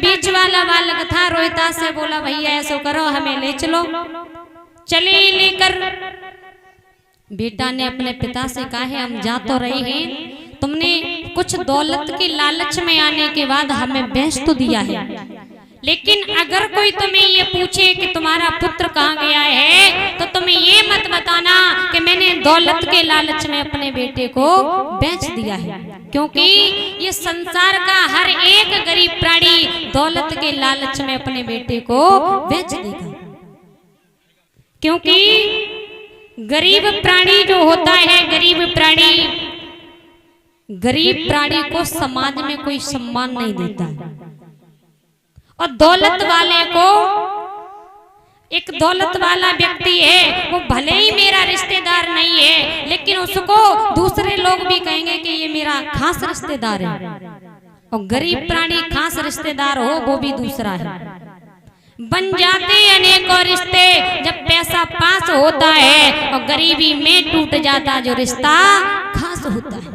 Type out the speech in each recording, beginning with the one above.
बीच वाला बालक था, रोहिता से बोला भैया ऐसा करो हमें ले चलो। चले लेकर बेटा ने अपने पिता से कहा है हम जा तो रहे हैं, तुमने कुछ दौलत के लालच में आने के बाद हमें बेच तो दिया है, लेकिन अगर कोई तुम्हें ये पूछे कि तुम्हारा पुत्र कहाँ गया है तो तुम्हें ये मत बताना कि मैंने दौलत के लालच में अपने बेटे को बेच दिया है, क्योंकि ये संसार का हर एक गरीब प्राणी दौलत के लालच में अपने बेटे को बेच देगा। क्योंकि गरीब प्राणी जो होता है, गरीब प्राणी को समाज में कोई सम्मान नहीं देता है, और दौलत वाले को, एक दौलत वाला व्यक्ति है वो भले ही मेरा रिश्तेदार नहीं है, लेकिन उसको दूसरे लोग भी कहेंगे कि ये मेरा खास रिश्तेदार है, और गरीब प्राणी खास रिश्तेदार हो वो भी दूसरा है। बन जाते अनेकों रिश्ते जब पैसा पास होता है, और गरीबी में टूट जाता जो रिश्ता खास होता है।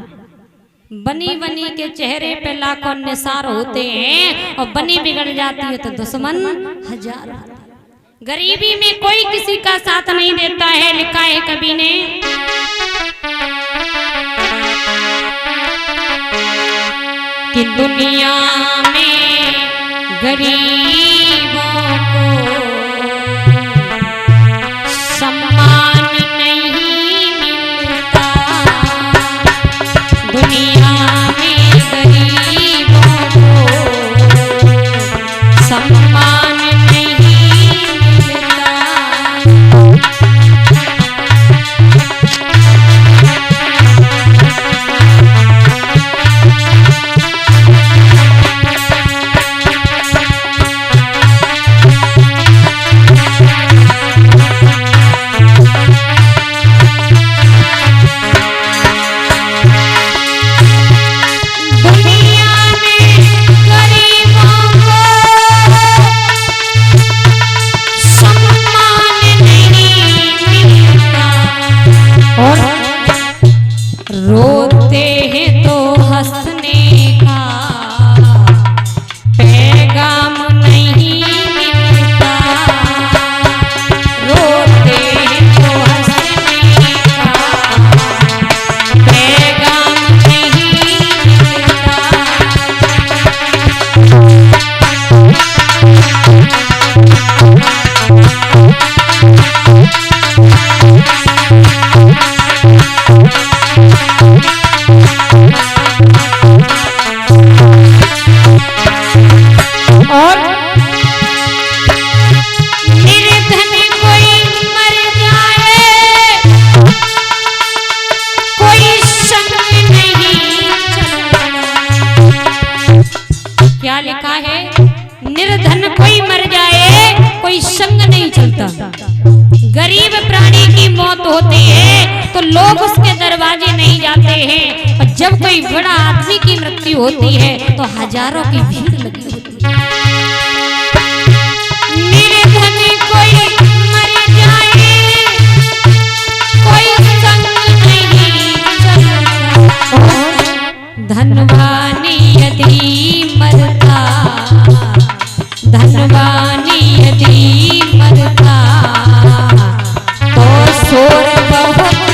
बनी बनी के चेहरे पे लाखों निसार होते हैं, और बनी बिगड़ जाती है तो दुश्मन हजार। गरीबी में कोई किसी का साथ नहीं देता है। लिखा है कवि ने, कि दुनिया में गरीबों को सम्मान नहीं मिलता, दुनिया में गरीबों को सम्मान नहीं मिलता। रोते हैं तो हंसने का पैगाम नहीं मिलता, रोते हैं तो हंसने का पैगाम नहीं मिलता। और निर्धन कोई मर जाए, कोई संग नहीं चलता। क्या लिखा है? निर्धन कोई मर जाए, कोई संग नहीं चलता। गरीब प्राणी की मौत होती है तो लोग उसके दरवाजे नहीं जाते हैं, और जब कोई बड़ा आदमी की मृत्यु होती है तो हजारों की भीड़ लगी होती है। निर्धन कोई मर जाए, कोई संग नहीं चलता, धनवानी यदि मरता, धनवानी यदि मरता तो शोर बहुत हो।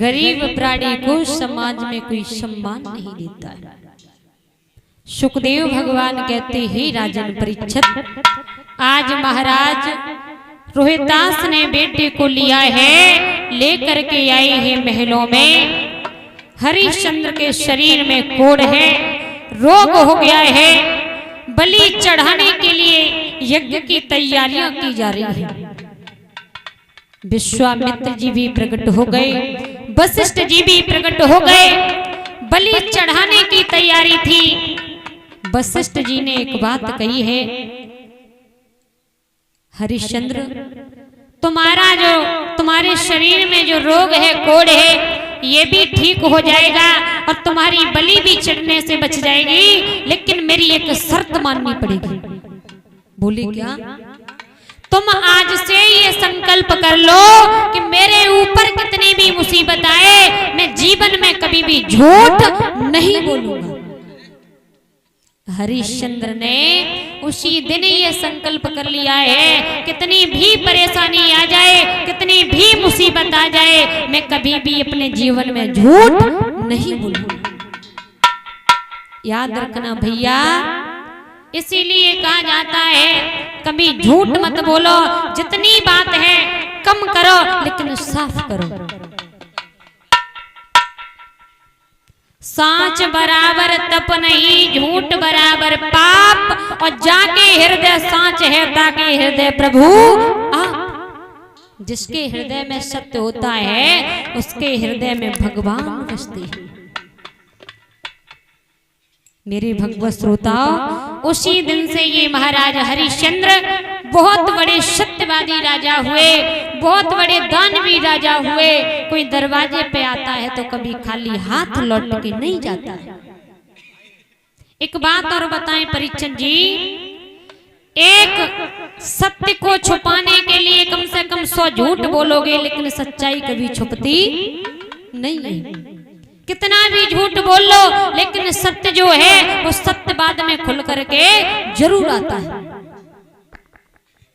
गरीब प्राणी को समाज में कोई सम्मान नहीं देता है। सुखदेव भगवान कहते हैं, राजन परीक्षित, आज महाराज रोहितास ने बेटे को लिया है, लेकर के आए हैं महलों में। हरिश्चंद्र के शरीर में कोढ़ है, रोग हो गया है, बलि चढ़ाने के लिए यज्ञ की तैयारियां की जा रही है। विश्वामित्र जी भी प्रकट हो गए, वशिष्ठ जी भी प्रकट हो गए, बलि चढ़ाने की तैयारी थी। वशिष्ठ जी ने एक बात कही है, हरिश्चंद्र, तुम्हारे शरीर में जो रोग है, कोढ़ है, ये भी ठीक हो जाएगा और तुम्हारी बलि भी चढ़ने से बच जाएगी, लेकिन मेरी एक शर्त माननी पड़ेगी। बोले क्या? तुम आज से ये संकल्प कर लो कि मेरे ऊपर कितनी भी मुसीबत आए, मैं जीवन में कभी भी झूठ नहीं बोलूंगा। हरिश्चंद्र ने उसी दिन ये संकल्प कर लिया है, कितनी भी परेशानी आ जाए, कितनी भी मुसीबत आ जाए, मैं कभी भी अपने जीवन में झूठ नहीं बोलूंगा। याद रखना भैया, इसीलिए कहा जाता है कभी झूठ मत बोलो, जितनी बात है कम करो लेकिन साफ करो। सांच बराबर तप नहीं, झूठ बराबर पाप, और जाके हृदय सांच है ताके हृदय प्रभु आप। जिसके हृदय में सत्य होता है उसके हृदय में भगवान बसते हैं। मेरे भगवत श्रोताओ, उसी दिन से ये महाराज हरिश्चंद्र बहुत बड़े सत्यवादी राजा हुए, बहुत बड़े दानवी राजा हुए। कोई दरवाजे पे आता है तो कभी खाली हाथ लौट के नहीं जाता है। एक बात और बताएं परीक्षित जी, एक सत्य को छुपाने के लिए कम से कम 100 झूठ बोलोगे, लेकिन सच्चाई कभी छुपती नहीं है। कितना भी झूठ बोल लो, लेकिन सत्य जो है वो सत्य बाद में खुल करके जरूर आता है।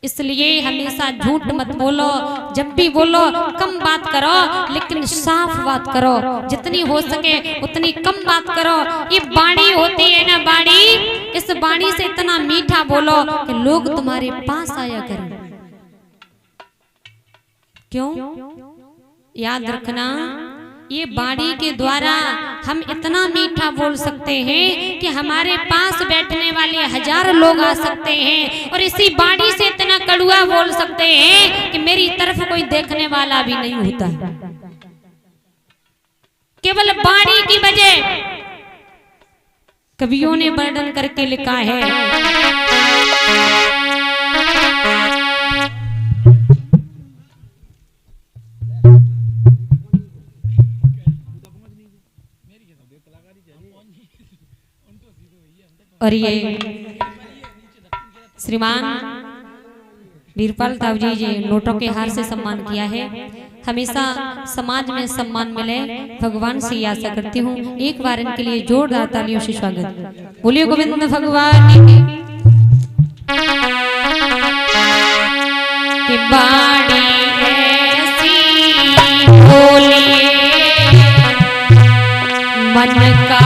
इसलिए हमेशा झूठ मत बोलो, जब भी बोलो कम बात करो, लेकिन साफ बात करो, जितनी हो सके उतनी कम बात करो। ये वाणी होती है ना, वाणी, इस वाणी से इतना मीठा बोलो कि लोग तुम्हारे पास आया करें। क्यों? याद रखना, ये वाणी के द्वारा हम इतना मीठा बोल सकते हैं कि हमारे पास बैठने वाले 1000 लोग आ सकते हैं, और इसी वाणी से इतना कड़वा बोल सकते हैं कि मेरी तरफ कोई देखने वाला भी नहीं होता। केवल वाणी की वजह कवियों ने वर्णन करके लिखा है। और ये श्रीमान वीरपाल तावजी जी नोटों के हार से सम्मान किया है। हमेशा समाज में सम्मान मिले, भगवान से ही आशा करती हूँ। एक बार इनके लिए जोरदार तालियों से स्वागत। बोलिए गोविंद भगवान की बाड़ी ऐसी बोलिए मन का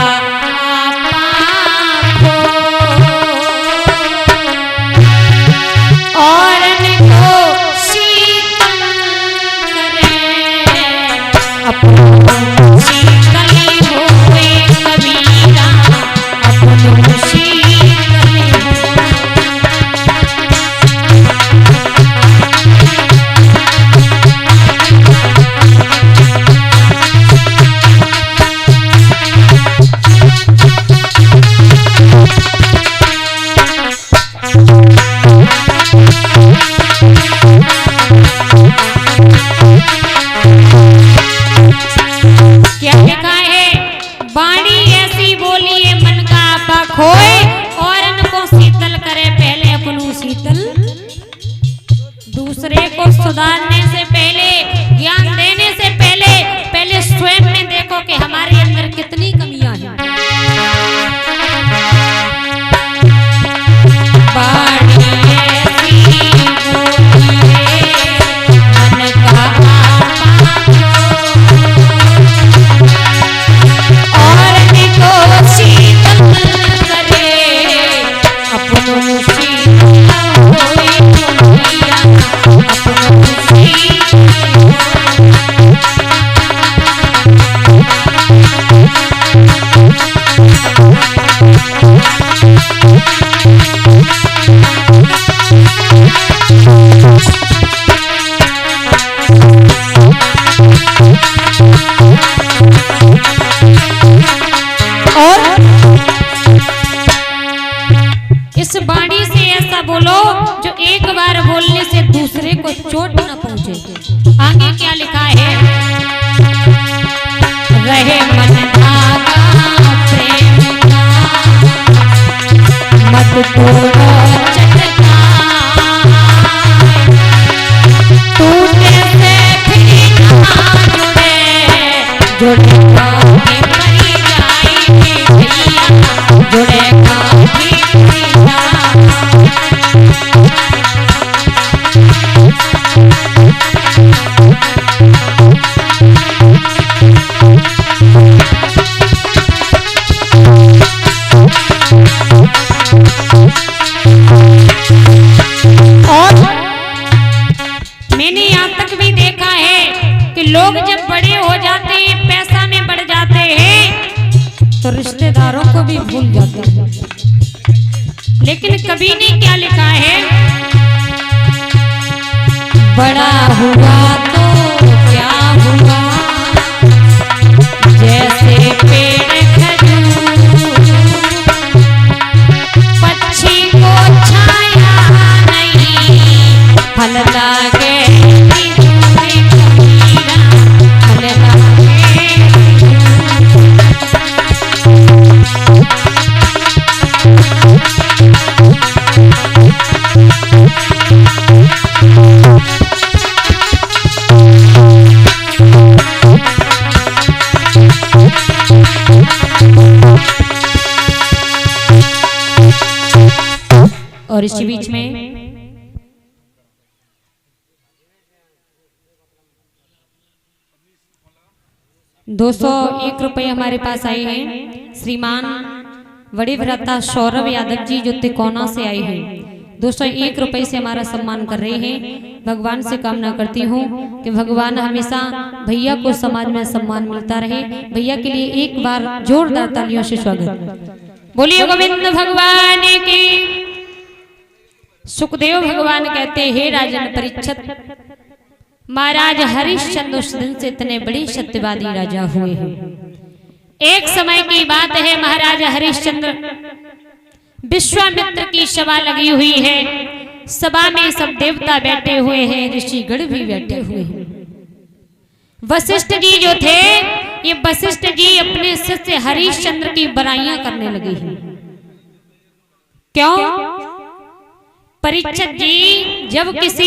सुधारने से पहले, ज्ञान देने से पहले स्वयं में देखो कि हमारे अंदर कितनी कमियां हैं। मन का दूसरे को चोट न पहुंचे। आगे क्या लिखा है, रहे मन धागा प्रेम का, मत तोड़ो चटका, टूटे से फिर ना जुड़े, जुड़ेगा भी मरी जाएगी भैया, जुड़ेगा भी मरी जाएगी। मैंने यहाँ तक भी देखा है कि लोग जब बड़े हो जाते हैं, पैसा में बढ़ जाते हैं, तो रिश्तेदारों को भी भूल जाते हैं। लेकिन कभी ने क्या लिखा है, बड़ा हुआ तो क्या हुआ, जैसे पेड़ खजूर, पक्षी को छाया नहीं, फल लागे और इसी बीच में ₹201 हमारे पास आए हैं। श्रीमान बड़े भ्राता सौरभ यादव जी जो तिकोना से आए हैं, ₹201 से हमारा सम्मान कर रहे हैं। भगवान से कामना करती हूँ कि भगवान हमेशा भैया को समाज में सम्मान मिलता रहे। भैया के लिए एक बार जोरदार तालियों से स्वागत। बोलिए गोविंद भगवान की। सुखदेव भगवान कहते, हे राजन परीक्षित, महाराज हरिश्चंद्र उस दिन से इतने बड़े सत्यवादी राजा हुए हैं। एक समय की बात है, महाराज हरिश्चंद्र विश्वामित्र की सभा लगी हुई है। सभा में सब देवता बैठे हुए हैं, ऋषिगण भी बैठे हुए हैं। वशिष्ठ जी जो थे, ये वशिष्ठ जी अपने शिष्य हरिश्चंद्र की बड़ाइयां करने लगे हैं। क्यों? परीक्षित जी जब किसी